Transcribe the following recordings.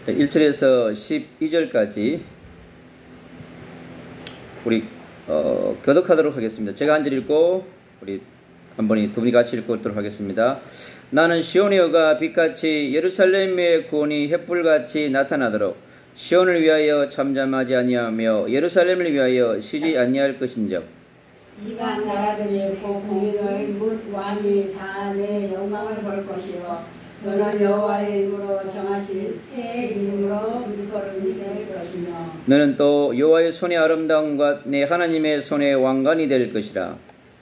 1절에서 12절까지 우리 교독하도록 하겠습니다. 제가 한 절 읽고 우리 한 번이 두 분이 같이 읽도록 하겠습니다. 나는 시온의 여가 빛같이 예루살렘의 구원이 횃불같이 나타나도록 시온을 위하여 잠잠하지 아니하며 예루살렘을 위하여 쉬지 아니할 것인즉 이방 나라들이 그 공의를 묻 왕이 다 내 영광을 볼 것이요 너는 여호와의 이름으로 정하실 새 이름으로 일컬음이 될 것이며 너는 또 여호와의 손의 아름다움과 내 하나님의 손의 왕관이 될 것이라.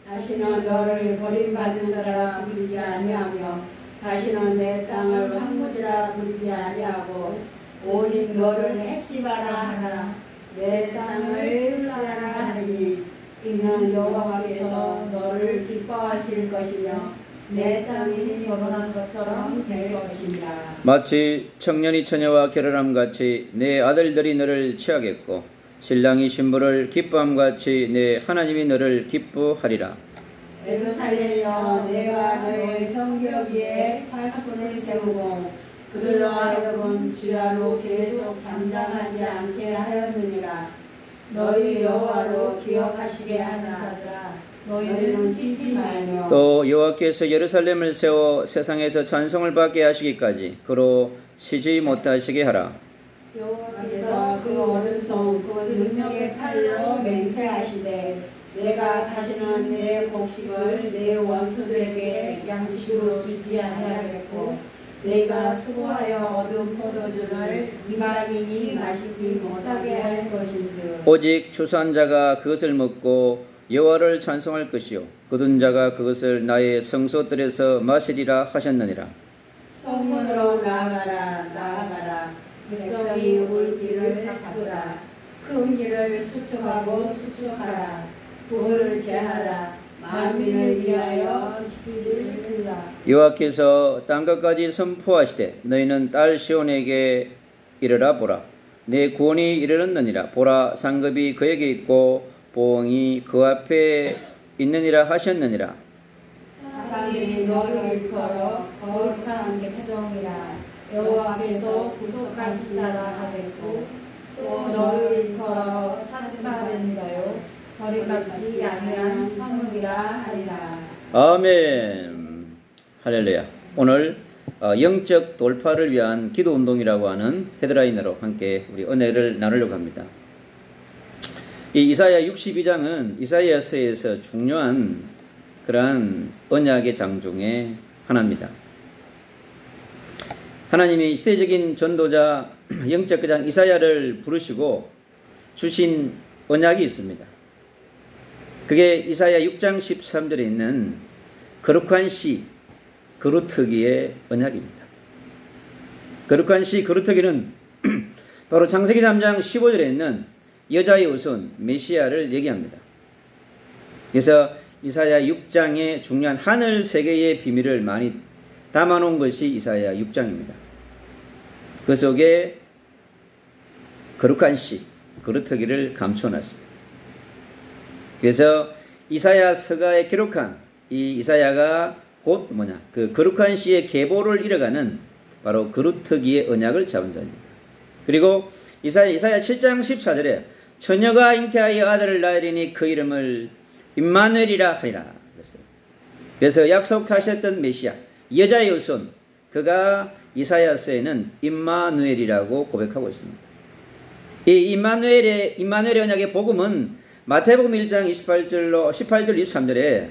다시는 너를 버림받은 자라 부르지 아니하며 다시는 내 땅을 황무지라 부르지 아니하고 오직 너를 헷시바라 하라. 내 땅을 하라 하리니 이는 여호와께서 너를 기뻐하실 것이며 내 땅이 결혼한 것처럼 될 것이니라. 마치 청년이 처녀와 결혼함 같이 내 아들들이 너를 취하겠고 신랑이 신부를 기뻐함 같이 내 하나님이 너를 기뻐하리라. 예루살렘이여 내가 너의 성벽 위에 파수꾼을 세우고 그들로 하여금 주야로 계속 잠잠하지 않게 하였느니라. 너희 여호와로 기억하시게 하는 자들아 너희는 쉬지 말며 또 여호와께서 예루살렘을 세워 세상에서 찬송을 받게 하시기까지 그로 쉬지 못하시게 하라. 여호와께서 그 오른손 그 능력의 팔로 맹세하시되 내가 다시는 내 곡식을 내 원수들에게 양식으로 주지 아니하겠고 내가 수고하여 얻은 포도주를 이방인이 마시지 못하게 할 것인즉 오직 추수한 자가 그것을 먹고 여호와를 찬송할 것이요 거둔 자가 그것을 나의 성소들에서 마시리라 하셨느니라. 성문으로 나아가라 백성이 올 길을 닦으라. 큰 길을 수축하고 수축하라. 불을 제하라. 만민을 위하여 빛을 들라. 여호와께서 땅끝까지 선포하시되 너희는 딸 시온에게 이르라. 보라 내 구원이 이르렀느니라. 보라 상급이 그에게 있고 보응이 그 앞에 있느니라 하셨느니라. 사람이 너를 일컬어 거룩한 백성이라. 여호와께서 구속하신 자라 하겠고 또 너를 일컬어 찾아받은 자요 버림받지 아니한 성읍이라 하리라. 아멘. 할렐루야. 오늘 영적 돌파를 위한 기도 운동이라고 하는 헤드라인으로 함께 우리 은혜를 나누려고 합니다. 이 이사야 62장은 이사야서에서 중요한 그러한 언약의 장 중에 하나입니다. 하나님이 시대적인 전도자 영적 그장 이사야를 부르시고 주신 언약이 있습니다. 그게 이사야 6장 13절에 있는 거룩한 시 거루터기의 언약입니다. 거룩한 시 거루터기는 바로 창세기 3장 15절에 있는 여자의 우선 메시아를 얘기합니다. 그래서 이사야 6장의 중요한 하늘 세계의 비밀을 많이 담아놓은 것이 이사야 6장입니다. 그 속에 거룩한 시 거루터기를 감춰놨습니다. 그래서 이사야 서가에 기록한 이 이사야가 곧 그 거룩한 시의 계보를 이뤄가는 바로 거루터기의 언약을 잡은 자입니다. 그리고 이사야 7장 14절에 처녀가 잉태하여 아들을 낳으리니 그 이름을 임마누엘이라 하리라 그랬어요. 그래서 약속하셨던 메시아 여자의 후손 그가 이사야서에는 임마누엘이라고 고백하고 있습니다. 이 임마누엘의 언약의 복음은 마태복음 1장 18절 23절에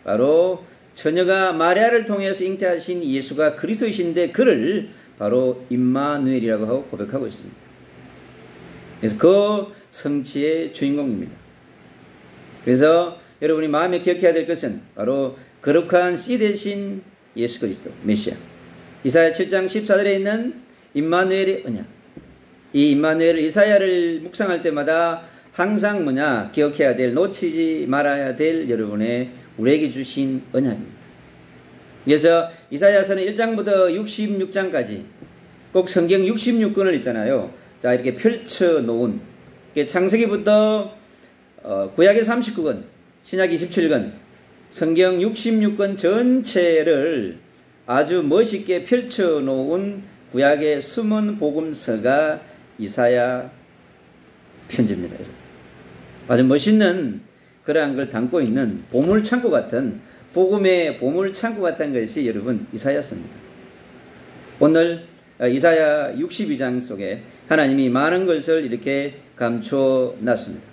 바로 처녀가 마리아를 통해서 잉태하신 예수가 그리스도이신데 그를 바로 임마누엘이라고 하고 고백하고 있습니다. 그래서 그 성취의 주인공입니다. 그래서 여러분이 마음에 기억해야 될 것은 바로 거룩한 씨 대신 예수 그리스도 메시아 이사야 7장 14절에 있는 임마누엘의 언약 이 임마누엘을 이사야를 묵상할 때마다 항상 기억해야 될 놓치지 말아야 될 여러분의 우리에게 주신 언약입니다. 그래서 이사야서는 1장부터 66장까지 꼭 성경 66권을 있잖아요. 자 이렇게 펼쳐놓은 창세기부터 구약의 39권 신약 27권 성경 66권 전체를 아주 멋있게 펼쳐놓은 구약의 숨은 복음서가 이사야 편지입니다. 아주 멋있는 그러한 걸 담고 있는 보물창고 같은, 복음의 보물창고 같은 것이 여러분 이사야서입니다. 오늘 이사야 62장 속에 하나님이 많은 것을 이렇게 감추어 놨습니다.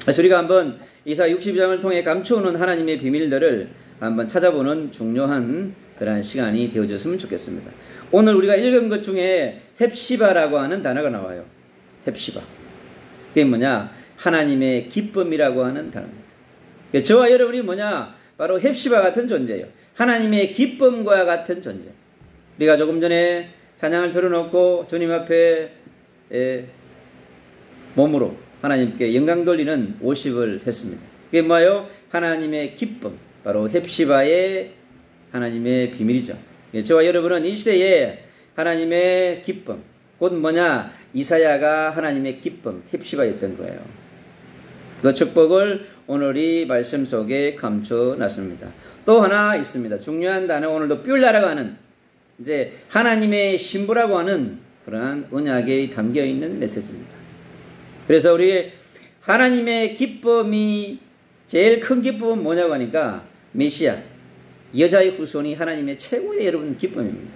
그래서 우리가 한번 이사야 62장을 통해 감추어놓은 하나님의 비밀들을 한번 찾아보는 중요한 그러한 시간이 되어졌으면 좋겠습니다. 오늘 우리가 읽은 것 중에 헵시바라고 하는 단어가 나와요. 헵시바. 그게 뭐냐? 하나님의 기쁨이라고 하는 단어입니다. 저와 여러분이 뭐냐? 바로 헵시바 같은 존재예요. 하나님의 기쁨과 같은 존재. 우리가 조금 전에 찬양을 들어놓고 주님 앞에 몸으로 하나님께 영광 돌리는 오십을 했습니다. 그게 뭐예요? 하나님의 기쁨. 바로 헵시바의 하나님의 비밀이죠. 저와 여러분은 이 시대에 하나님의 기쁨, 곧 뭐냐? 이사야가 하나님의 기쁨, 헵시바였던 거예요. 그 축복을 오늘 이 말씀 속에 감춰놨습니다. 또 하나 있습니다. 중요한 단어, 오늘도 뷸라라고 하는, 이제 하나님의 신부라고 하는 그러한 언약에 담겨있는 메시지입니다. 그래서 우리 하나님의 기쁨이, 제일 큰 기쁨은 뭐냐고 하니까 메시아, 여자의 후손이 하나님의 최고의 여러분 기쁨입니다.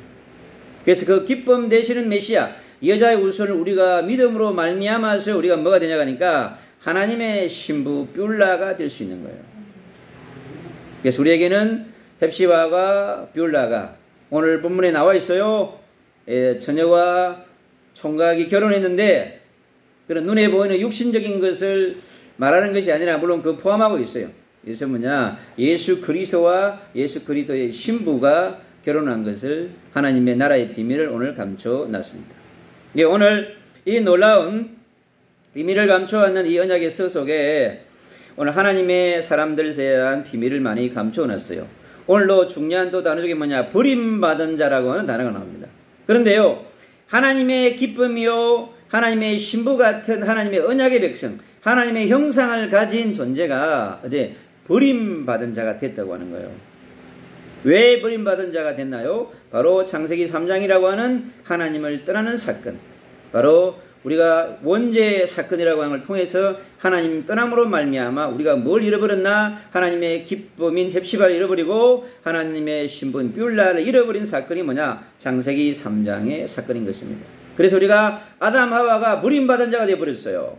그래서 그 기쁨 되시는 메시아, 여자의 후손을 우리가 믿음으로 말미암아서 우리가 뭐가 되냐고 하니까 하나님의 신부 뷸라가 될 수 있는 거예요. 그래서 우리에게는 헵시바와 뷸라가 오늘 본문에 나와 있어요. 처녀와 총각이 결혼했는데 그런 눈에 보이는 육신적인 것을 말하는 것이 아니라 물론 그 포함하고 있어요. 그래서 뭐냐? 예수 그리스도와 예수 그리스도의 신부가 결혼한 것을, 하나님의 나라의 비밀을 오늘 감춰놨습니다. 오늘 이 놀라운 비밀을 감춰왔는 이 언약의 서 속에 오늘 하나님의 사람들에 대한 비밀을 많이 감춰놨어요. 오늘도 중요한 또 단어 중에 뭐냐? 버림받은 자라고 하는 단어가 나옵니다. 그런데요, 하나님의 기쁨이요, 하나님의 신부 같은 하나님의 언약의 백성, 하나님의 형상을 가진 존재가 이제 버림받은 자가 됐다고 하는 거예요. 왜 버림받은 자가 됐나요? 바로 창세기 3장이라고 하는 하나님을 떠나는 사건, 바로 우리가 원죄 사건이라고 하는 걸 통해서 하나님 떠남으로 말미암아 우리가 뭘 잃어버렸나? 하나님의 기쁨인 헵시바를 잃어버리고 하나님의 신분 뷸라를 잃어버린 사건이 뭐냐? 창세기 3장의 사건인 것입니다. 그래서 우리가 아담 하와가 버림받은 자가 되어버렸어요.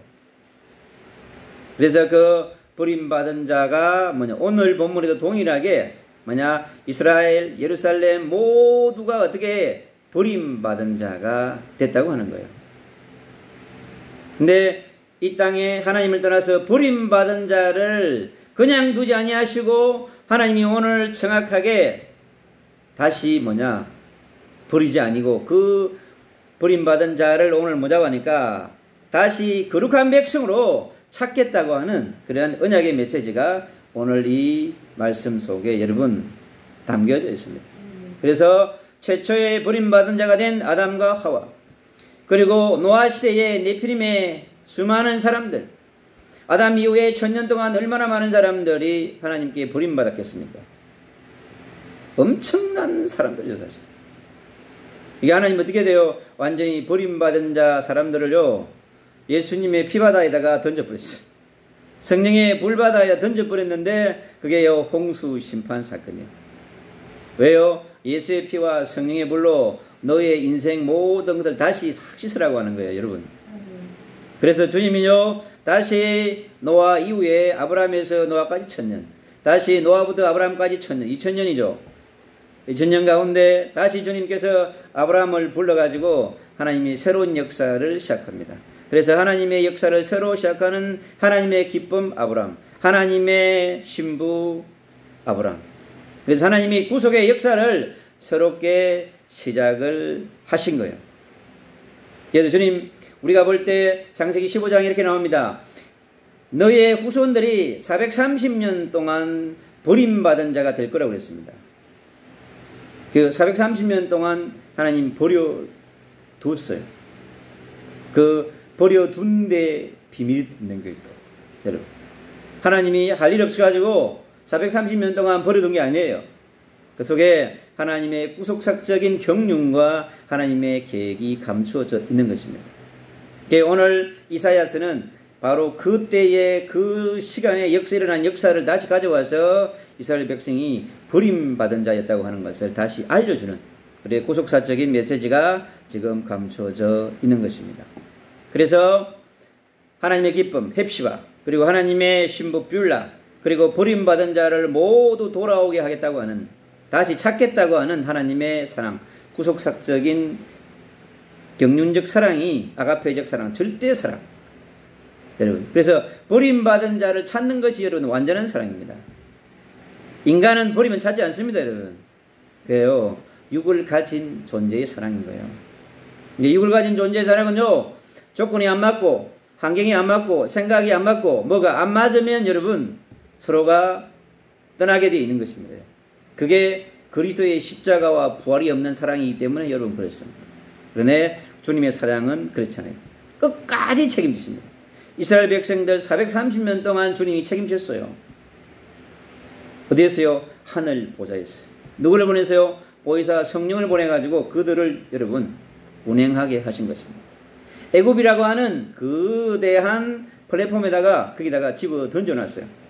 그래서 그 버림받은 자가 뭐냐? 오늘 본문에도 동일하게 뭐냐? 이스라엘, 예루살렘 모두가 어떻게 버림받은 자가 됐다고 하는 거예요. 근데 이 땅에 하나님을 떠나서 버림받은 자를 그냥 두지 아니하시고 하나님이 오늘 정확하게 다시 뭐냐? 버리지 아니고 그 버림받은 자를 오늘 뭐라고 하니까 다시 거룩한 백성으로 찾겠다고 하는 그러한 언약의 메시지가 오늘 이 말씀 속에 여러분 담겨져 있습니다. 그래서 최초의 버림받은 자가 된 아담과 하와, 그리고 노아 시대의 네피림의 수많은 사람들, 아담 이후에 1000년 동안 얼마나 많은 사람들이 하나님께 버림받았겠습니까? 엄청난 사람들이죠, 사실. 이게 하나님 어떻게 돼요? 완전히 버림받은 자 사람들을요, 예수님의 피바다에다가 던져버렸어요. 성령의 불바다에 던져버렸는데 그게요, 홍수 심판 사건이에요. 왜요? 예수의 피와 성령의 불로 너의 인생 모든 것을 다시 싹 씻으라고 하는 거예요, 여러분. 그래서 주님이요, 다시 노아 이후에 아브라함에서 노아까지 1000년, 다시 노아부터 아브라함까지 1000년, 2000년이죠. 2000년 가운데 다시 주님께서 아브라함을 불러가지고 하나님이 새로운 역사를 시작합니다. 그래서 하나님의 역사를 새로 시작하는 하나님의 기쁨 아브라함, 하나님의 신부 아브라함. 그래서 하나님이 구속의 역사를 새롭게 시작을 하신 거예요. 그래서 주님, 우리가 볼 때 창세기 15장에 이렇게 나옵니다. 너의 후손들이 430년 동안 버림받은 자가 될 거라고 그랬습니다. 그 430년 동안 하나님 버려뒀어요. 그 버려둔 데 비밀이 있는 거예요, 또. 여러분. 하나님이 할 일 없어가지고 430년 동안 버려둔 게 아니에요. 그 속에 하나님의 구속사적인 경륜과 하나님의 계획이 감추어져 있는 것입니다. 오늘 이사야서는 바로 그때의 그 시간에 일어난 역사를 다시 가져와서 이스라엘 백성이 버림받은 자였다고 하는 것을 다시 알려주는 그래 구속사적인 메시지가 지금 감추어져 있는 것입니다. 그래서 하나님의 기쁨 헵시바 그리고 하나님의 신부 뷸라 그리고 버림받은 자를 모두 돌아오게 하겠다고 하는 다시 찾겠다고 하는 하나님의 사랑 구속사적인 경륜적 사랑이 아가페적 사랑 절대 사랑 여러분 그래서 버림받은 자를 찾는 것이 여러분 완전한 사랑입니다. 인간은 버리면 찾지 않습니다. 여러분 그래요 육을 가진 존재의 사랑인 거예요. 육을 가진 존재의 사랑은요 조건이 안 맞고 환경이 안 맞고 생각이 안 맞고 뭐가 안 맞으면 여러분 서로가 떠나게 되어 있는 것입니다. 그게 그리스도의 십자가와 부활이 없는 사랑이기 때문에 여러분 그렇습니다. 그런데 주님의 사랑은 그렇잖아요. 끝까지 책임지십니다. 이스라엘 백성들 430년 동안 주님이 책임졌어요. 어디에서요? 하늘 보좌에서. 누구를 보내서요? 보혜사 성령을 보내가지고 그들을 여러분 운행하게 하신 것입니다. 애굽이라고 하는 거대한 플랫폼에다가 거기다가 집어 던져놨어요.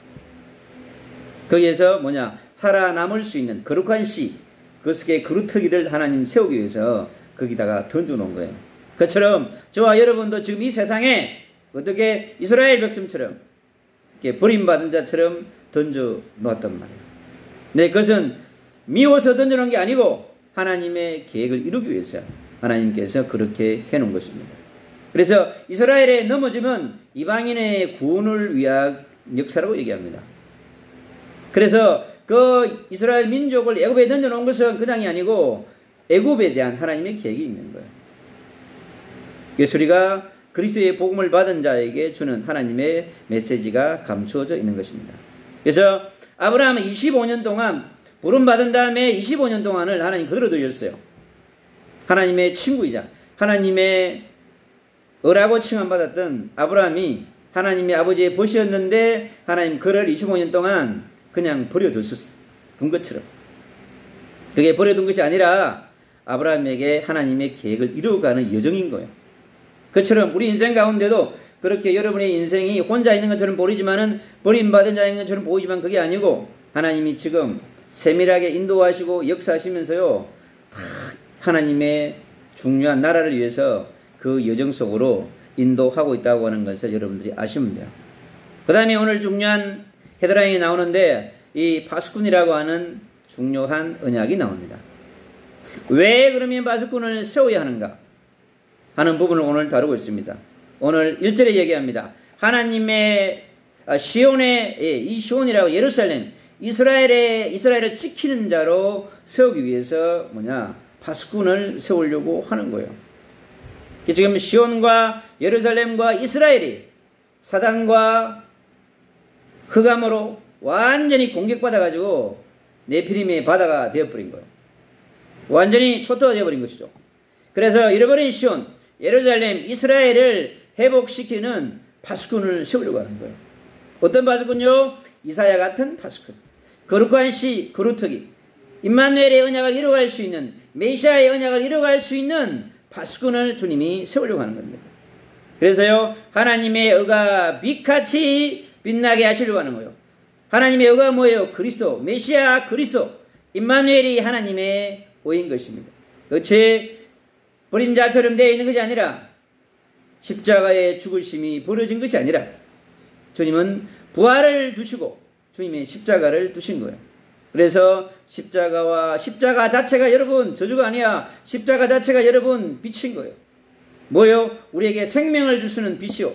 거기에서 뭐냐 살아남을 수 있는 거룩한 씨 그 속에 그루터기를 하나님 세우기 위해서 거기다가 던져놓은 거예요. 그처럼 저와 여러분도 지금 이 세상에 어떻게 이스라엘 백성처럼 이렇게 버림받은 자처럼 던져놓았단 말이에요. 네, 그것은 미워서 던져놓은 게 아니고 하나님의 계획을 이루기 위해서 하나님께서 그렇게 해놓은 것입니다. 그래서 이스라엘에 넘어지면 이방인의 구원을 위한 역사라고 얘기합니다. 그래서 그 이스라엘 민족을 애굽에 던져놓은 것은 그냥이 아니고 애굽에 대한 하나님의 계획이 있는 거예요. 그래서 우리가 그리스도의 복음을 받은 자에게 주는 하나님의 메시지가 감추어져 있는 것입니다. 그래서 아브라함은 25년 동안 부름받은 다음에 25년 동안을 하나님 그대로 드렸어요. 하나님의 친구이자 하나님의 어라고 칭함받았던 아브라함이 하나님의 아버지의 벗이었는데 하나님 그를 25년 동안 그냥 버려둔 것처럼 그게 버려둔 것이 아니라 아브라함에게 하나님의 계획을 이루어가는 여정인 거예요. 그처럼 우리 인생 가운데도 그렇게 여러분의 인생이 혼자 있는 것처럼 보이지만은 버림받은 자인 것처럼 보이지만 그게 아니고 하나님이 지금 세밀하게 인도하시고 역사하시면서요 다 하나님의 중요한 나라를 위해서 그 여정 속으로 인도하고 있다고 하는 것을 여러분들이 아시면 돼요. 그 다음에 오늘 중요한 헤드라인이 나오는데 이 파수꾼이라고 하는 중요한 언약이 나옵니다. 왜 그러면 파수꾼을 세워야 하는가 하는 부분을 오늘 다루고 있습니다. 오늘 1절에 얘기합니다. 하나님의 시온의 이 시온이라고 예루살렘 이스라엘을 지키는 자로 세우기 위해서 파수꾼을 세우려고 하는 거예요. 지금 시온과 예루살렘과 이스라엘이 사단과 흑암으로 완전히 공격받아가지고 네피림의 바다가 되어버린 거예요. 완전히 초토화 되어버린 것이죠. 그래서 잃어버린 시온, 예루살렘, 이스라엘을 회복시키는 파수꾼을 세우려고 하는 거예요. 어떤 파수꾼요? 이사야 같은 파수꾼. 거룩한 씨, 거루터기. 임마누엘의 언약을 이루어갈 수 있는, 메시아의 언약을 이루어갈 수 있는 파수꾼을 주님이 세우려고 하는 겁니다. 그래서요, 하나님의 의가 빛같이 빛나게 하시려고 하는 거예요. 하나님의 의가 뭐예요? 그리스도, 메시아 그리스도, 임마누엘이 하나님의 의인 것입니다. 어째 버린 자처럼 되어 있는 것이 아니라 십자가의 죽으심이 벌어진 것이 아니라 주님은 부활을 두시고 주님의 십자가를 두신 거예요. 그래서 십자가 자체가 여러분 저주가 아니야. 십자가 자체가 여러분 빛인 거예요. 뭐요? 우리에게 생명을 주시는 빛이요,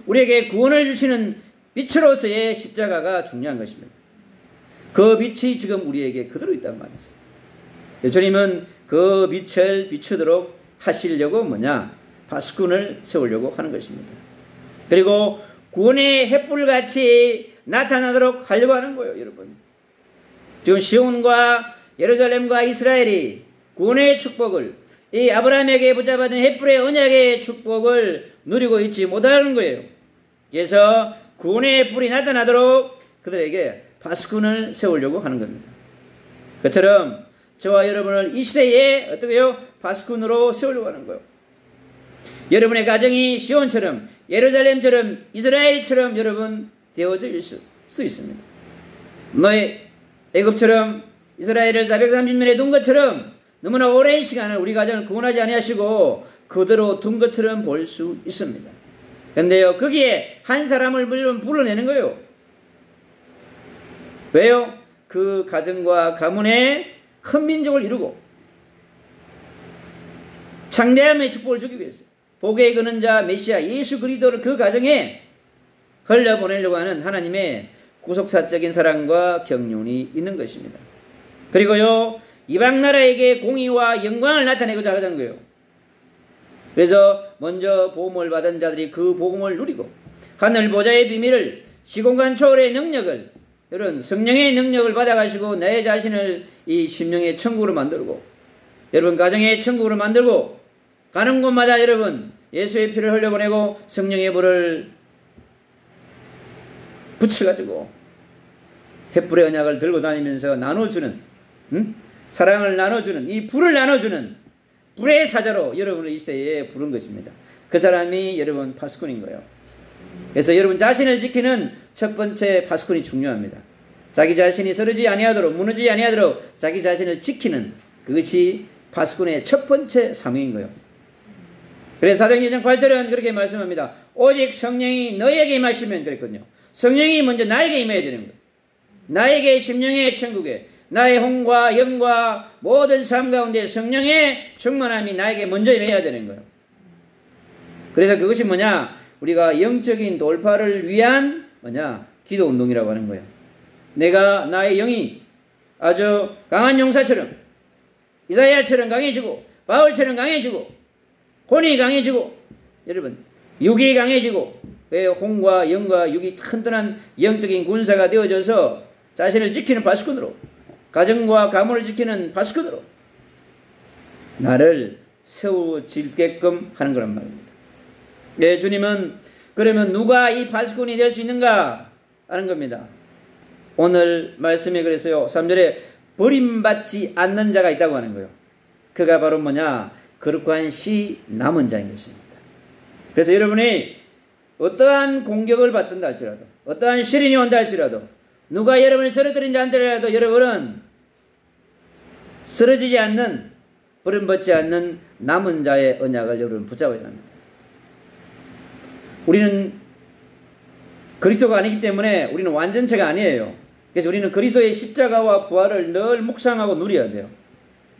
우리에게 구원을 주시는 빛으로서의 십자가가 중요한 것입니다. 그 빛이 지금 우리에게 그대로 있단 말이죠. 주님은 그 빛을 비추도록 하시려고 파수꾼을 세우려고 하는 것입니다. 그리고 구원의 햇불같이 나타나도록 하려고 하는 거예요. 여러분 지금 시온과 예루살렘과 이스라엘이 구원의 축복을, 이 아브라함에게 붙잡아든 햇불의 언약의 축복을 누리고 있지 못하는 거예요. 그래서 구원의 햇불이 나타나도록 그들에게 파수꾼을 세우려고 하는 겁니다. 그처럼 저와 여러분을 이 시대에 어떻게요? 파수꾼으로 세우려고 하는 거예요. 여러분의 가정이 시온처럼, 예루살렘처럼, 이스라엘처럼 여러분 되어질 수 있습니다. 너의 애굽처럼 이스라엘을 430년에 둔 것처럼 너무나 오랜 시간을 우리 가정을 구원하지 아니하시고 그대로 둔 것처럼 볼 수 있습니다. 그런데요, 거기에 한 사람을 물론 불러내는 거예요. 왜요? 그 가정과 가문에 큰 민족을 이루고 창대함의 축복을 주기 위해서 복의 근원자 메시아 예수 그리스도를 그 가정에 흘려보내려고 하는 하나님의 구속사적인 사랑과 경륜이 있는 것입니다. 그리고요, 이방 나라에게 공의와 영광을 나타내고자 하자는 거예요. 그래서 먼저 복음을 받은 자들이 그 복음을 누리고 하늘 보좌의 비밀을, 시공간 초월의 능력을, 이런 성령의 능력을 받아가시고 내 자신을 이 심령의 천국으로 만들고 여러분 가정의 천국으로 만들고 가는 곳마다 여러분 예수의 피를 흘려보내고 성령의 불을 붙여가지고 횃불의 언약을 들고 다니면서 나눠주는, 사랑을 나눠주는, 이 불을 나눠주는 불의 사자로 여러분을 이 시대에 부른 것입니다. 그 사람이 여러분 파수꾼인 거예요. 그래서 여러분 자신을 지키는 첫 번째 파수꾼이 중요합니다. 자기 자신이 쓰러지지 아니하도록, 무너지지 아니하도록 자기 자신을 지키는, 그것이 파수꾼의 첫 번째 사명인 거예요. 그래서 사도행전 1장 8절은 그렇게 말씀합니다. 오직 성령이 너에게 임하시면, 그랬거든요. 성령이 먼저 나에게 임해야 되는 거예요. 나에게 심령의 천국에, 나의 혼과 영과 모든 삶 가운데 성령의 충만함이 나에게 먼저 임해야 되는 거예요. 그래서 그것이 뭐냐? 우리가 영적인 돌파를 위한 뭐냐? 기도 운동이라고 하는 거예요. 내가 나의 영이 아주 강한 용사처럼, 이사야처럼 강해지고, 바울처럼 강해지고, 혼이 강해지고, 여러분 육이 강해지고, 혼과 영과 육이 튼튼한 영적인 군사가 되어져서 자신을 지키는 파수꾼으로, 가정과 가문을 지키는 파수꾼으로 나를 세워지게끔 하는 거란 말입니다. 네, 주님은 그러면 누가 이 파수꾼이 될 수 있는가 하는 겁니다. 오늘 말씀에 그래서요, 3절에 버림받지 않는 자가 있다고 하는 거예요. 그가 바로 뭐냐? 거룩한 씨 남은 자인 것입니다. 그래서 여러분이 어떠한 공격을 받든다 할지라도, 어떠한 시련이 온다 할지라도, 누가 여러분을 쓰러뜨린다 할지라도 여러분은 쓰러지지 않는, 버림받지 않는 남은 자의 언약을 여러분 붙잡아야 합니다. 우리는 그리스도가 아니기 때문에 우리는 완전체가 아니에요. 그래서 우리는 그리스도의 십자가와 부활을 늘 묵상하고 누려야 돼요.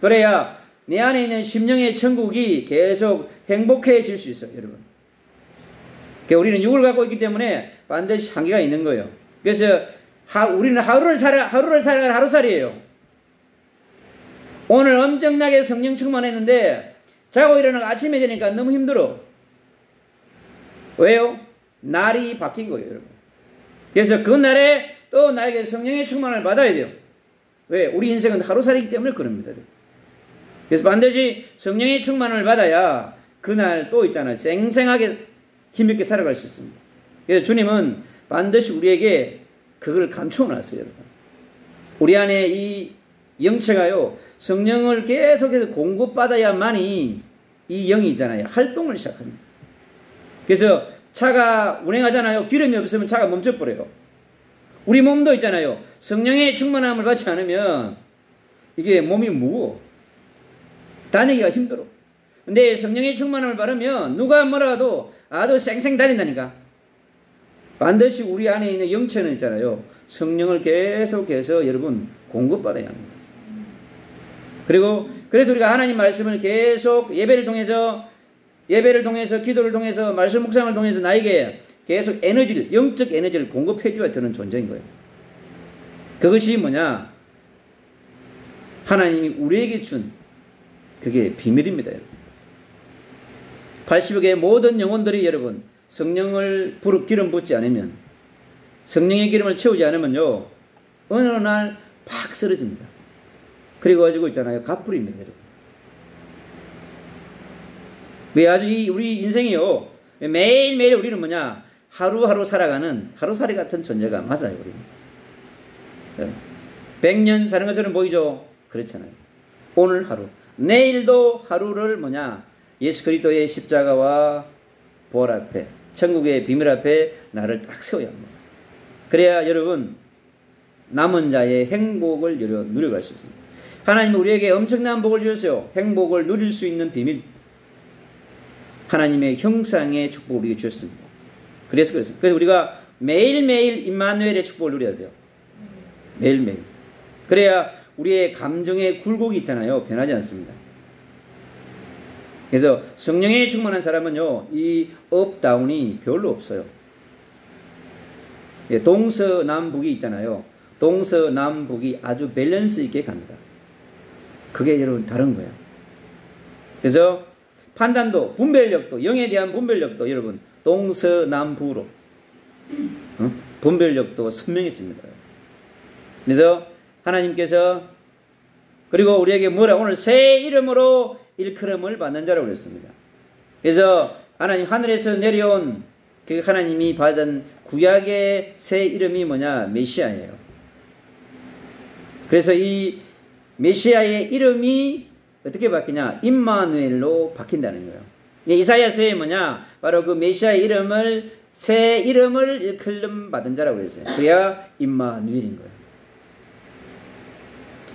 그래야 내 안에 있는 심령의 천국이 계속 행복해질 수 있어요, 여러분. 그러니까 우리는 육을 갖고 있기 때문에 반드시 한계가 있는 거예요. 그래서 우리는 하루를 살아가는 하루살이에요. 오늘 엄청나게 성령 충만했는데 자고 일어나고 아침에 되니까 너무 힘들어. 왜요? 날이 바뀐 거예요, 여러분. 그래서 그 날에 또 나에게 성령의 충만을 받아야 돼요. 왜? 우리 인생은 하루살이기 때문에 그럽니다, 여러분. 그래서 반드시 성령의 충만을 받아야 그날 또 있잖아요, 쌩쌩하게 힘있게 살아갈 수 있습니다. 그래서 주님은 반드시 우리에게 그걸 감추어 놨어요, 여러분. 우리 안에 이 영체가요, 성령을 계속해서 공급받아야만이 이 영이 있잖아요, 활동을 시작합니다. 그래서 차가 운행하잖아요. 기름이 없으면 차가 멈춰버려요. 우리 몸도 있잖아요. 성령의 충만함을 받지 않으면 이게 몸이 무거워. 다니기가 힘들어. 근데 성령의 충만함을 받으면 누가 뭐라도 아주 쌩쌩 다닌다니까. 반드시 우리 안에 있는 영체는 있잖아요, 성령을 계속해서 여러분 공급받아야 합니다. 그리고 그래서 우리가 하나님 말씀을 계속 예배를 통해서, 기도를 통해서, 말씀 묵상을 통해서 나에게 계속 에너지를, 영적 에너지를 공급해줘야 되는 존재인 거예요. 그것이 뭐냐? 하나님이 우리에게 준 그게 비밀입니다, 여러분. 80여 개의 모든 영혼들이 여러분 성령을 기름 붓지 않으면, 성령의 기름을 채우지 않으면요, 어느 날 팍 쓰러집니다. 그리고 가지고 있잖아요, 갑불입니다, 여러분. 왜 아주 우리 인생이요, 매일매일 우리는 뭐냐? 하루하루 살아가는 하루살이 같은 존재가 맞아요, 우리는. 100년 사는 것처럼 보이죠? 그렇잖아요. 오늘 하루, 내일도 하루를 뭐냐? 예수 그리스도의 십자가와 부활 앞에, 천국의 비밀 앞에 나를 딱 세워야 합니다. 그래야 여러분 남은 자의 행복을 누려갈 수 있습니다. 하나님은 우리에게 엄청난 복을 주셨어요. 행복을 누릴 수 있는 비밀. 하나님의 형상의 축복을 우리에게 주셨습니다. 그래서 우리가 매일매일 임마누엘의 축복을 누려야 돼요. 매일매일. 그래야 우리의 감정의 굴곡이 있잖아요. 변하지 않습니다. 그래서 성령에 충만한 사람은요, 이 업다운이 별로 없어요. 동서남북이 있잖아요. 동서남북이 아주 밸런스 있게 갑니다. 그게 여러분 다른 거예요. 그래서 판단도, 분별력도, 영에 대한 분별력도 여러분 동서남북으로 분별력도 선명해집니다. 그래서 하나님께서 그리고 우리에게 뭐라 오늘 새 이름으로 일컬음을 받는 자라고 그랬습니다. 그래서 하나님 하늘에서 내려온 그 하나님이 받은 구약의 새 이름이 뭐냐? 메시아예요. 그래서 이 메시아의 이름이 어떻게 바뀌냐? 임마누엘로 바뀐다는 거예요. 이사야서에 뭐냐? 바로 그 메시아의 이름을 새 이름을 일컬음 받은 자라고 그랬어요. 그래야 임마누엘인 거예요.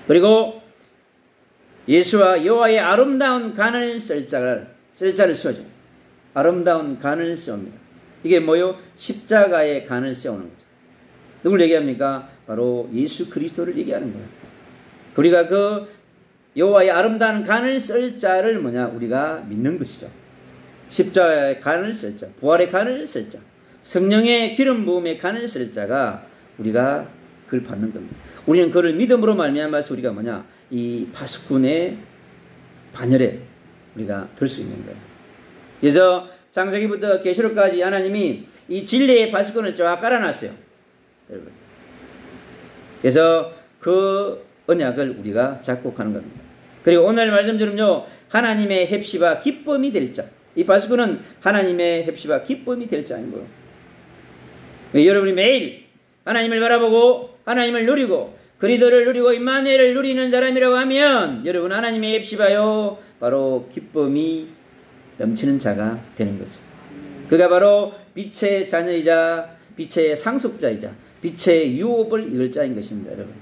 그리고 예수와 여호와의 아름다운 간을 쓸 자를 써줘. 아름다운 간을 씁니다. 이게 뭐요? 십자가의 간을 세우는 거죠. 누굴 얘기합니까? 바로 예수 그리스도를 얘기하는 거예요. 우리가 그 여호와의 아름다운 간을 쓸 자를 뭐냐? 우리가 믿는 것이죠. 십자가의 간을 쓸 자, 부활의 간을 쓸 자, 성령의 기름 부음의 간을 쓸 자가 우리가 그걸 받는 겁니다. 우리는 그를 믿음으로 말미암아서 우리가 뭐냐? 이 파수꾼의 반열에 우리가 들 수 있는 거예요. 그래서 창세기부터 계시록까지 하나님이 이 진리의 파수꾼을 쫙 깔아놨어요. 여러분. 그래서 그 언약을 우리가 작곡하는 겁니다. 그리고 오늘 말씀처럼요, 하나님의 heb시바 기쁨이 될 자. 이 파수꾼은 하나님의 heb시바 기쁨이 될 자인 거예요. 여러분이 매일 하나님을 바라보고 하나님을 누리고 그리스도를 누리고 임마누엘을 누리는 사람이라고 하면 여러분 하나님의 heb시바요 바로 기쁨이 넘치는 자가 되는 거죠. 그가 바로 빛의 자녀이자 빛의 상속자이자 빛의 유업을 이을 자인 것입니다. 여러분.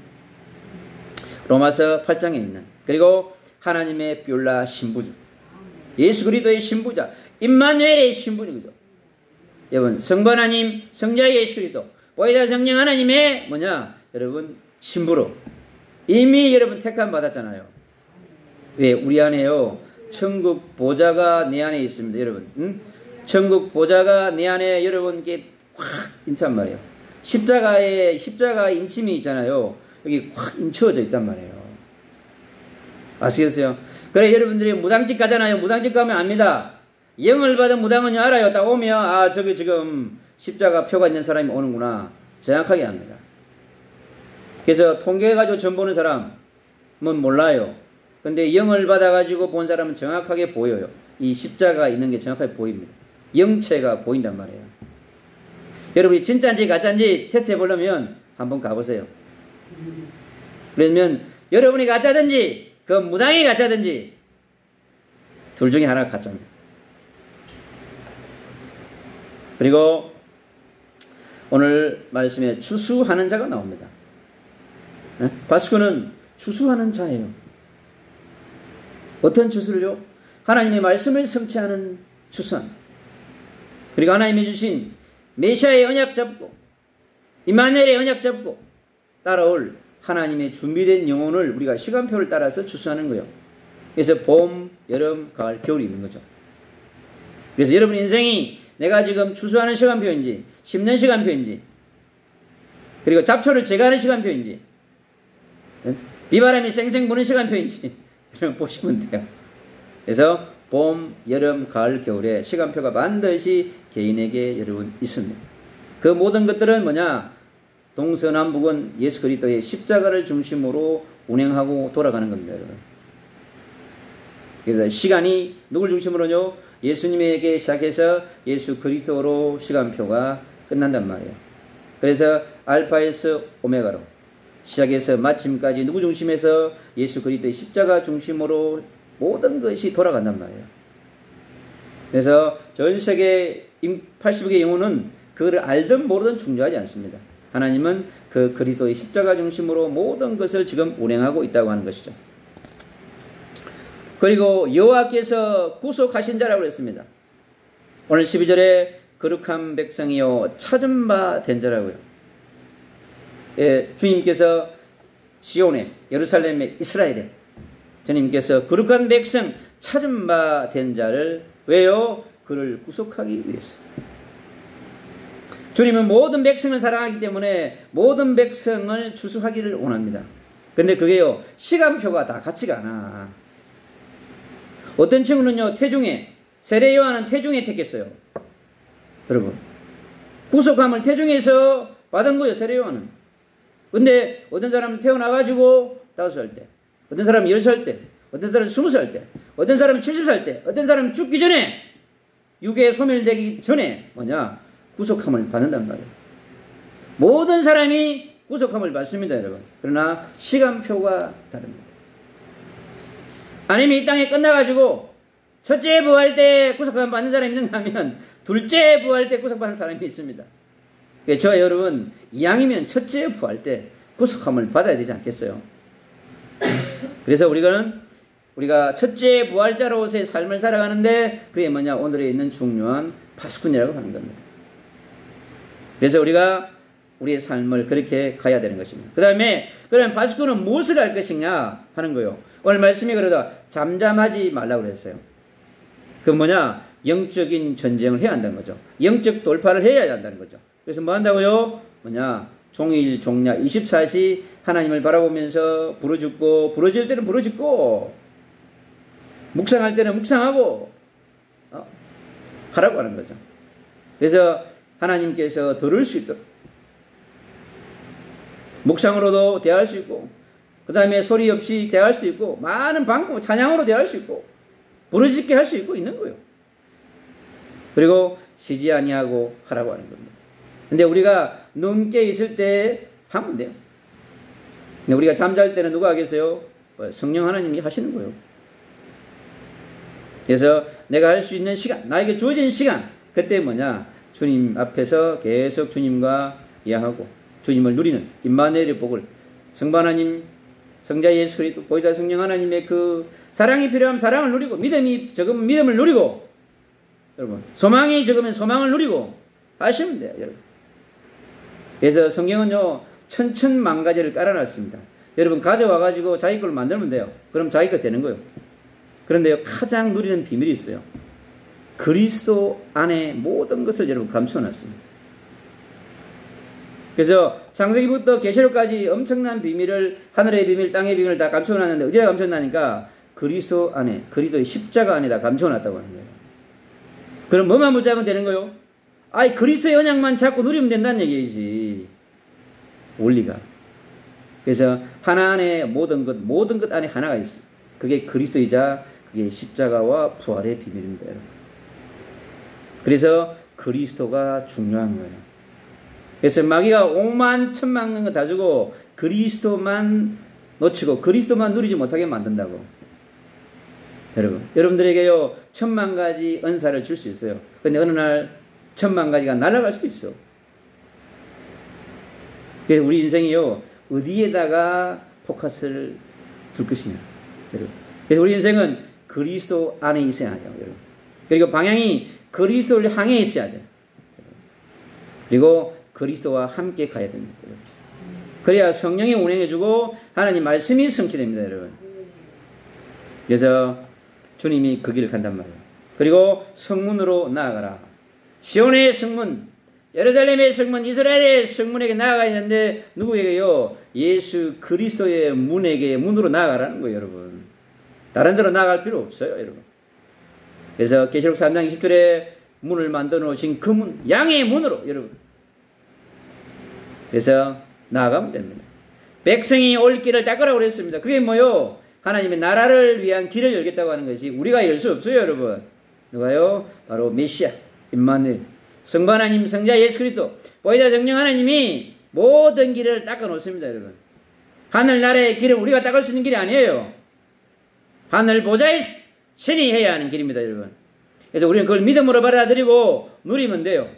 로마서 8장에 있는 그리고 하나님의 뷸라 신부죠. 예수 그리스도의 신부자 임마누엘의 신부죠. 여러분 성부 하나님 성자 예수 그리스도 보혜사 성령 하나님의 뭐냐 여러분 신부로 이미 여러분 택함 받았잖아요. 왜? 우리 안에요 천국 보좌가 내 안에 있습니다. 여러분 응? 천국 보좌가 내 안에 여러분께 확 인찬 말이에요. 십자가의 인침이 있잖아요. 여기 확 인쳐져 있단 말이에요. 아시겠어요? 그래 여러분들이 무당집 가잖아요. 무당집 가면 압니다. 영을 받은 무당은 알아요. 딱 오면 아 저기 지금 십자가 표가 있는 사람이 오는구나. 정확하게 압니다. 그래서 통계해가지고 점 보는 사람은 몰라요. 근데 영을 받아가지고 본 사람은 정확하게 보여요. 이 십자가 있는 게 정확하게 보입니다. 영체가 보인단 말이에요. 여러분이 진짜인지 가짜인지 테스트 해보려면 한번 가보세요. 그러면 여러분이 가짜든지 그 무당이 가짜든지 둘 중에 하나가 가짜입니다. 그리고 오늘 말씀에 추수하는 자가 나옵니다. 바스코는 추수하는 자예요. 어떤 추수를요? 하나님의 말씀을 성취하는 추수함. 그리고 하나님이 주신 메시아의 언약 잡고 임마누엘의 언약 잡고 따라올 하나님의 준비된 영혼을 우리가 시간표를 따라서 추수하는 거예요. 그래서 봄, 여름, 가을, 겨울이 있는 거죠. 그래서 여러분 인생이 내가 지금 추수하는 시간표인지 심는 시간표인지 그리고 잡초를 제거하는 시간표인지 비바람이 쌩쌩 부는 시간표인지 이런 보시면 돼요. 그래서 봄, 여름, 가을, 겨울에 시간표가 반드시 개인에게 여러분 있습니다. 그 모든 것들은 뭐냐? 동서남북은 예수 그리스도의 십자가를 중심으로 운행하고 돌아가는 겁니다. 여러분. 그래서 시간이 누굴 중심으로요? 예수님에게 시작해서 예수 그리스도로 시간표가 끝난단 말이에요. 그래서 알파에서 오메가로 시작해서 마침까지 누구 중심에서? 예수 그리스도의 십자가 중심으로 모든 것이 돌아간단 말이에요. 그래서 전 세계 80억의 영혼은 그걸 알든 모르든 중요하지 않습니다. 하나님은 그 그리스도의 십자가 중심으로 모든 것을 지금 운행하고 있다고 하는 것이죠. 그리고 여호와께서 구속하신 자라고 했습니다. 오늘 12절에 거룩한 백성이요 찾은 바 된 자라고요. 예, 주님께서 시온에, 예루살렘에, 이스라엘에 주님께서 거룩한 백성 찾은 바 된 자를 왜요? 그를 구속하기 위해서. 주님은 모든 백성을 사랑하기 때문에 모든 백성을 추수하기를 원합니다. 근데 그게요, 시간표가 다 같지가 않아. 어떤 친구는요, 태중에, 세례 요한은 태중에 택했어요. 여러분, 구속함을 태중에서 받은 거예요, 세례 요한은. 근데 어떤 사람은 태어나가지고 5살 때, 어떤 사람은 10살 때, 어떤 사람은 20살 때, 어떤 사람은 70살 때, 어떤 사람은 죽기 전에, 육에 소멸되기 전에 구속함을 받는단 말이에요. 모든 사람이 구속함을 받습니다, 여러분. 그러나 시간표가 다릅니다. 아니면 이 땅에 끝나가지고 첫째 부활 때 구속함을 받는 사람이 있는가 하면 둘째 부활 때 구속받는 사람이 있습니다. 저와 여러분, 이왕이면 첫째 부활 때 구속함을 받아야 되지 않겠어요? 그래서 우리가 첫째 부활자로서의 삶을 살아가는데 그게 뭐냐? 오늘에 있는 중요한 파수꾼이라고 하는 겁니다. 그래서 우리가 우리의 삶을 그렇게 가야 되는 것입니다. 그 다음에 그러면 파수꾼은 무엇을 할 것이냐 하는 거예요. 오늘 말씀이 그러다 잠잠하지 말라고 그랬어요. 그 뭐냐? 영적인 전쟁을 해야 한다는 거죠. 영적 돌파를 해야 한다는 거죠. 그래서 뭐 한다고요? 뭐냐? 종일 종야 24시 하나님을 바라보면서 부르짖고, 부르짖을 때는 부르짖고, 묵상할 때는 묵상하고 하라고 하는 거죠. 그래서 하나님께서 들을 수 있도록 묵상으로도 대할 수 있고, 그 다음에 소리 없이 대할 수 있고, 많은 방법, 찬양으로 대할 수 있고, 부르짖게 할 수 있고 있는 거예요. 그리고 쉬지 아니하고 하라고 하는 겁니다. 근데 우리가 눈 깨 있을 때 하면 돼요. 근데 우리가 잠잘 때는 누가 하겠어요? 성령 하나님이 하시는 거예요. 그래서 내가 할 수 있는 시간, 나에게 주어진 시간, 그때 뭐냐? 주님 앞에서 계속 주님과 이야기하고 주님을 누리는 임마누엘의 복을, 성부 하나님, 성자 예수 그리스도, 보혜사 성령 하나님의 그 사랑이 필요하면 사랑을 누리고, 믿음이 적으면 믿음을 누리고, 여러분, 소망이 적으면 소망을 누리고 하시면 돼요, 여러분. 그래서 성경은요, 천천만가지를 깔아놨습니다. 여러분, 가져와가지고 자기 걸 만들면 돼요. 그럼 자기 거 되는 거예요. 그런데요, 가장 누리는 비밀이 있어요. 그리스도 안에 모든 것을 여러분 감춰놨습니다. 그래서 창세기부터 계시록까지 엄청난 비밀을, 하늘의 비밀, 땅의 비밀을 다 감춰놨는데 어디다 감춰놨냐니까 그리스도 안에, 그리스도의 십자가 안에 다 감춰놨다고 하는 거예요. 그럼 뭐만 붙잡으면 되는 거예요? 아이, 그리스도의 언약만 잡고 누리면 된다는 얘기지. 원리가. 그래서 하나 안에 모든 것 안에 하나가 있어. 그게 그리스도이자 그게 십자가와 부활의 비밀입니다, 여러분. 그래서 그리스도가 중요한 거예요. 그래서 마귀가 5만 1,000만 거 다 주고 그리스도만 놓치고 그리스도만 누리지 못하게 만든다고. 여러분들에게요 1,000,000가지 은사를 줄 수 있어요. 근데 어느 날 1,000,000가지가 날아갈 수도 있어. 그래서 우리 인생이요 어디에다가 포커스를 둘 것이냐, 여러분. 그래서 우리 인생은 그리스도 안에 있어야 해요, 여러분. 그리고 방향이 그리스도를 향해 있어야 돼요. 그리고 그리스도와 함께 가야 됩니다, 여러분. 그래야 성령이 운행해주고 하나님 말씀이 성취됩니다, 여러분. 그래서 주님이 그 길을 간단 말이에요. 그리고 성문으로 나아가라. 시온의 성문, 예루살렘의 성문, 이스라엘의 성문에게 나아가야 하는데 누구에게요? 예수 그리스도의 문으로 나아가라는 거예요, 여러분. 다른 데로 나아갈 필요 없어요, 여러분. 그래서 계시록 3장 20절에 문을 만들어 놓으신 그 문, 양의 문으로, 여러분. 그래서 나아가면 됩니다. 백성이 올 길을 닦으라고 그랬습니다. 그게 뭐요? 하나님의 나라를 위한 길을 열겠다고 하는 것이 우리가 열 수 없어요, 여러분. 누가요? 바로 메시아, 임마누엘, 성부 하나님, 성자 예수 그리스도, 보혜사 성령 하나님이 모든 길을 닦아 놓습니다, 여러분. 하늘나라의 길은 우리가 닦을 수 있는 길이 아니에요. 하늘 보좌의 신이 해야 하는 길입니다, 여러분. 그래서 우리는 그걸 믿음으로 받아들이고 누리면 돼요.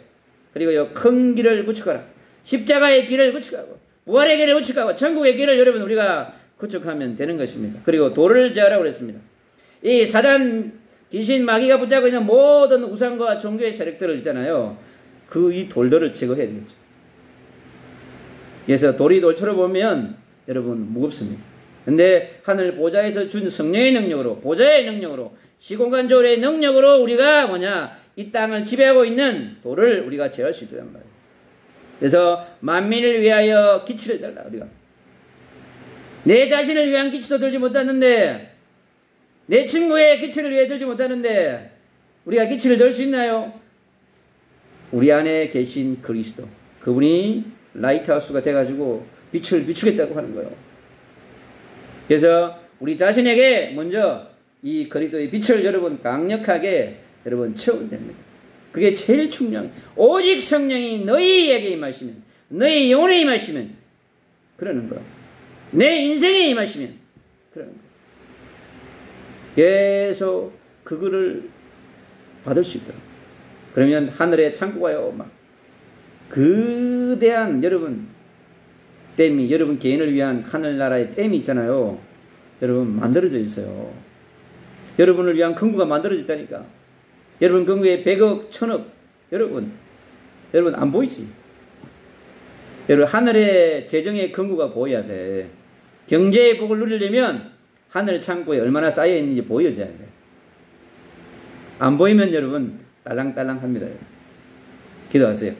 그리고요, 큰 길을 구축하라. 십자가의 길을 구축하고 부활의 길을 구축하고 천국의 길을 여러분 우리가 구축하면 되는 것입니다. 그리고 돌을 제하라고 그랬습니다. 이 사단, 귀신, 마귀가 붙잡고 있는 모든 우상과 종교의 세력들을 있잖아요. 이 돌들을 제거해야 되겠죠. 그래서 돌이 돌처럼 보면 여러분 무겁습니다. 근데 하늘 보좌에서 준 성령의 능력으로, 보좌의 능력으로, 시공간 조례의 능력으로 우리가 이 땅을 지배하고 있는 돌을 우리가 제어할 수 있단 말이에요. 그래서 만민을 위하여 기치를 달라. 우리가 내 자신을 위한 기치도 들지 못하는데, 내 친구의 기치를 위해 들지 못하는데 우리가 기치를 들 수 있나요? 우리 안에 계신 그리스도, 그분이 라이트하우스가 돼가지고 빛을 비추겠다고 하는 거예요. 그래서 우리 자신에게 먼저 이 그리스도의 빛을 여러분 강력하게 여러분 채우면 됩니다. 그게 제일 중요한, 오직 성령이 너희에게 임하시면, 너희 영혼에 임하시면 그러는 거예요. 내 인생에 임하시면 그러는 거예요. 계속 그거를 받을 수 있도록. 그러면 하늘의 창고가요, 막 거대한 여러분 댐이, 여러분 개인을 위한 하늘나라의 댐이 있잖아요. 여러분 만들어져 있어요. 여러분을 위한 금고가 만들어져 있다니까. 여러분 금고에 100억, 1000억, 여러분 안 보이지? 여러분 하늘의 재정의 금고가 보여야 돼. 경제의 복을 누리려면 하늘 창고에 얼마나 쌓여 있는지 보여줘야 돼. 안 보이면 여러분 딸랑딸랑합니다. 기도하세요.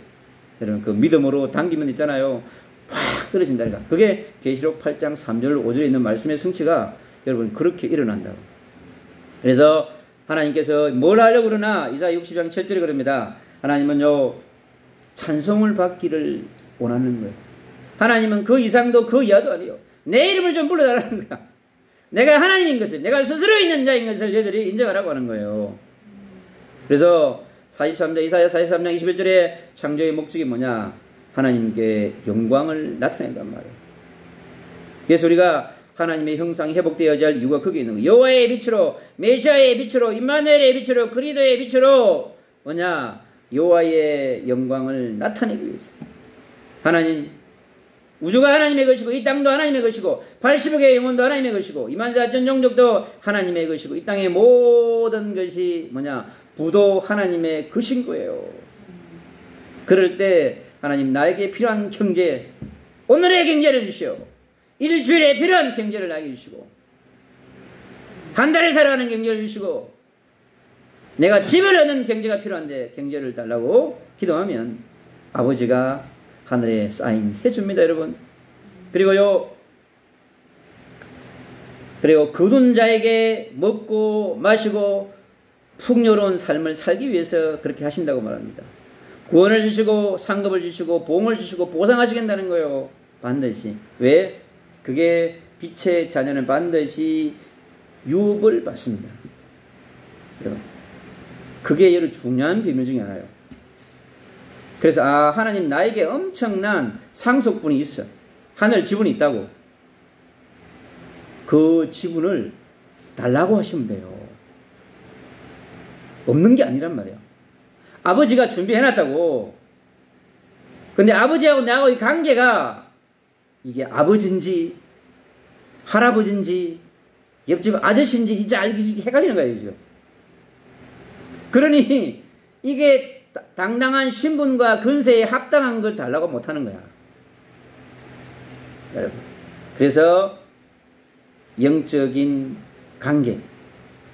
여러분 그 믿음으로 당기면 있잖아요. 팍 떨어진다니까. 그게 계시록 8장 3절 5절에 있는 말씀의 성취가 여러분 그렇게 일어난다고. 그래서 하나님께서 뭘 하려고 그러나 이사야 60장 7절에 그럽니다. 하나님은요 찬송을 받기를 원하는 거예요. 하나님은 그 이상도 그 이하도 아니에요. 내 이름을 좀 불러달라는 거야. 내가 하나님인 것을, 내가 스스로 있는 자인 것을 너희들이 인정하라고 하는 거예요. 그래서 이사야 43장 21절에 창조의 목적이 뭐냐? 하나님께 영광을 나타낸단 말이에요. 그래서 우리가 하나님의 형상이 회복되어야 할 이유가 거기에 있는 거예요. 여호와의 빛으로, 메시아의 빛으로, 임마누엘의 빛으로, 그리스도의 빛으로 여호와의 영광을 나타내기 위해서. 하나님, 우주가 하나님의 것이고 이 땅도 하나님의 것이고 80억의 영혼도 하나님의 것이고 24,000 종족도 하나님의 것이고 이 땅의 모든 것이 부도 하나님의 것인 거예요. 그럴 때 하나님 나에게 필요한 경제, 오늘의 경제를 주시오. 일주일에 필요한 경제를 나에게 주시고 한 달을 살아가는 경제를 주시고 내가 집을 얻는 경제가 필요한데 경제를 달라고 기도하면 아버지가 하늘에 사인해 줍니다, 여러분. 그리고 거둔 자에게 먹고 마시고 풍요로운 삶을 살기 위해서 그렇게 하신다고 말합니다. 구원을 주시고 상급을 주시고 보응을 주시고 보상하시겠다는 거예요. 반드시. 왜? 그게 빛의 자녀는 반드시 유업을 받습니다. 여러분, 그게 여러 중요한 비밀 중에 하나예요. 그래서 하나님 나에게 엄청난 상속분이 있어. 하늘 지분이 있다고. 그 지분을 달라고 하시면 돼요. 없는 게 아니란 말이에요. 아버지가 준비해놨다고. 근데 아버지하고 나하고의 관계가 이게 아버지인지 할아버지인지 옆집 아저씨인지 이제 알기 헷갈리는 거예요, 지금. 그러니 이게 당당한 신분과 근세에 합당한 걸 달라고 못하는 거야, 여러분. 그래서 영적인 관계,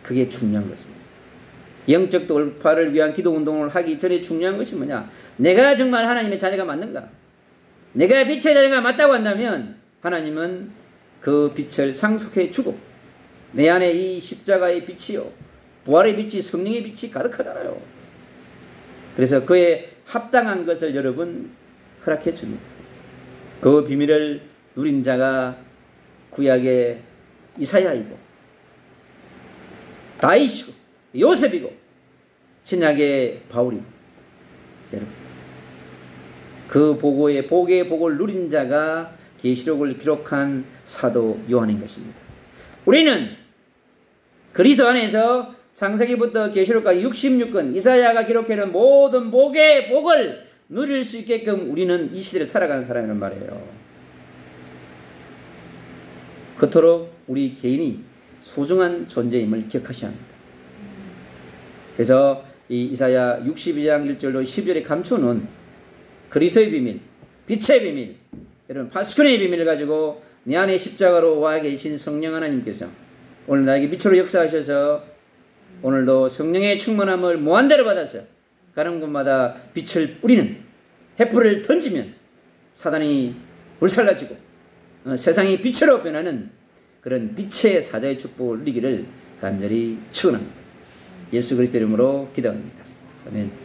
그게 중요한 것입니다. 영적 돌파를 위한 기도운동을 하기 전에 중요한 것이 뭐냐? 내가 정말 하나님의 자녀가 맞는가? 내가 빛의 자녀가 맞다고 한다면 하나님은 그 빛을 상속해 주고 내 안에 이 십자가의 빛이요, 부활의 빛이, 성령의 빛이 가득하잖아요. 그래서 그에 합당한 것을 여러분 허락해 줍니다. 그 비밀을 누린 자가 구약의 이사야이고 다윗이고 요셉이고 신약의 바울이고, 여러분 그 복의 복을 누린 자가 계시록을 기록한 사도 요한인 것입니다. 우리는 그리스도 안에서 창세기부터 계시록까지 66권 이사야가 기록해놓은 모든 복을 누릴 수 있게끔 우리는 이 시대를 살아가는 사람이란 말이에요. 그토록 우리 개인이 소중한 존재임을 기억하셔야 합니다. 그래서 이 이사야 62장 1절로 12절에 감추는 그리스도의 비밀, 빛의 비밀, 여러분 파수꾼의 비밀을 가지고 내 안에 십자가로 와 계신 성령 하나님께서 오늘 나에게 빛으로 역사하셔서 오늘도 성령의 충만함을 무한대로 받아서 가는 곳마다 빛을 뿌리는 횃불을 던지면 사단이 불살라지고 세상이 빛으로 변하는 그런 빛의 사자의 축복을 누리기를 간절히 축원합니다. 예수 그리스도 이름으로 기도합니다. 아멘.